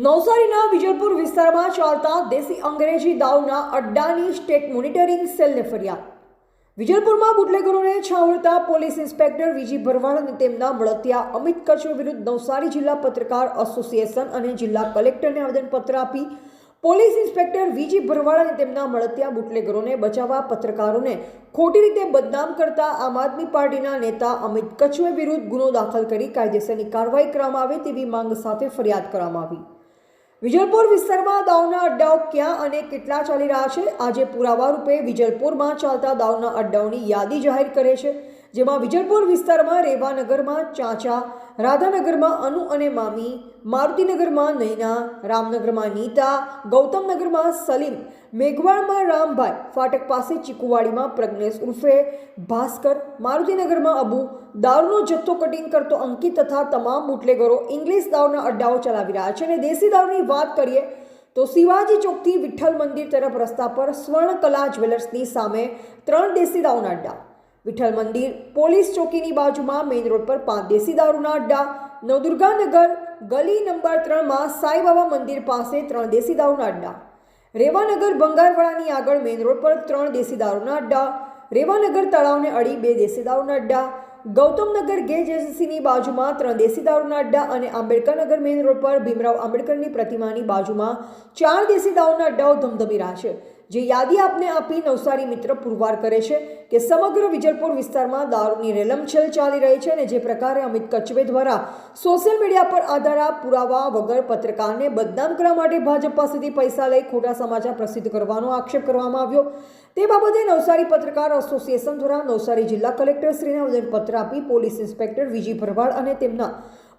નવસારીના વિજલપુર વિસ્તારમાં ચાલતા દેશી અંગ્રેજી દાવના અડ્ડાની સ્ટેટ મોનિટરિંગ સેલને ફરિયાદ. વિજલપુરમાં બુટલેગરોને છાવરતા પોલીસ ઇન્સ્પેક્ટર વીજી ભરવાડ અને તેમના મળતિયા અમિત કચ્છ વિરુદ્ધ નવસારી જિલ્લા પત્રકાર એસોસિએશન અને જિલ્લા કલેક્ટરને આવેદનપત્ર આપી પોલીસ ઇન્સ્પેક્ટર વીજી ભરવાડ અને તેમના મળતિયા બુટલેગરોને બચાવવા પત્રકારોને ખોટી રીતે બદનામ કરતા આમ આદમી પાર્ટીના નેતા અમિત કચ્છ વિરુદ્ધ ગુનો દાખલ કરી કાયદેસરની કાર્યવાહી કરવામાં આવે તેવી માંગ સાથે ફરિયાદ કરવામાં આવી. વિજલપુર વિસ્તારમાં દાવના અડ્ડાઓ ક્યાં અને કેટલા ચાલી રહ્યા છે? આજે પુરાવા રૂપે વિજલપુરમાં ચાલતા દાવના અડ્ડાઓની યાદી જાહેર કરે છે, જેમાં વિજલપુર વિસ્તારમાં રેવાનગરમાં ચાચા, રાધાનગરમાં અનુ અને મામી, મારુતિનગરમાં નૈના, રામનગરમાં નીતા, ગૌતમનગરમાં સલીમ, મેઘવાળમાં રામભાઈ, ફાટક પાસે ચીકુવાડીમાં પ્રજ્ઞેશ ઉર્ફે ભાસ્કર, મારુતિનગરમાં અબુ, દારૂનો જથ્થો કટિંગ કરતો અંકિત તથા તમામ બુટલેગરો ઇંગ્લિશ દારૂના અડ્ડાઓ ચલાવી રહ્યા છે. અને દેશી દારૂની વાત કરીએ તો શિવાજી ચોકથી વિઠ્ઠલ મંદિર તરફ રસ્તા પર સ્વર્ણકલા જ્વેલર્સની સામે 3 દેશી દારૂના અડ્ડા, વિઠ્ઠલ મંદિર પોલીસ ચોકીની બાજુમાં મેઇન રોડ પર 5 દેશી દારૂના અડ્ડા, નવદુર્ગાનગર ગલી નંબર 3માં સાંઈબાબા મંદિર પાસે 3 દેશી દારૂના અડ્ડા, રેવાનગર બંગારવાડાની આગળ મેઇન રોડ પર 3 દેશી દારૂના અડ્ડા, રેવાનગર તળાવને અડી 2 દેશી દારૂના અડ્ડા, ગૌતમનગર ગેજ એજન્સીની બાજુમાં 3 દેશી દારૂના અડ્ડા અને આંબેડકરનગર મેઇન રોડ પર ભીમરાવ આંબેડકરની પ્રતિમાની બાજુમાં 4 દેશી દારૂના અડ્ડાઓ ધમધમી રહ્યા છે. જે યાદી આપને આપી નવસારી મિત્ર પુરવાર કરે છે કે સમગ્ર વિજલપુર વિસ્તારમાં દારૂની રેલમછેલ ચાલી રહી છે અને જે પ્રકારે અમિત કચ્છ દ્વારા સોશિયલ મીડિયા પર આધાર પુરાવા વગર પત્રકારને બદનામ કરવા માટે ભાજપ પાસેથી પૈસા લઈ ખોટા સમાચાર પ્રસિદ્ધ કરવાનો આક્ષેપ કરવામાં આવ્યો. તે બાબતે નવસારી પત્રકાર એસોસિએશન દ્વારા નવસારી જિલ્લા કલેક્ટરશ્રીને આવેદનપત્ર આપી પોલીસ ઇન્સ્પેક્ટર વીજી ભરવાડ અને તેમના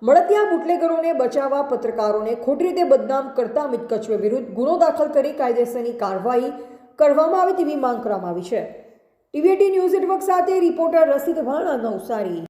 મળતિયા બુટલેગરોને બચાવવા પત્રકારોને ખોટી રીતે બદનામ કરતા અમિત કચ્છ વિરુદ્ધ ગુનો દાખલ કરી કાયદેસરની કાર્યવાહી કરવામાં આવે તેવી માંગ કરવામાં આવી છે. ટીવી18 ન્યૂઝ નેટવર્ક સાથે રિપોર્ટર રસીદ ભાણા, નવસારી.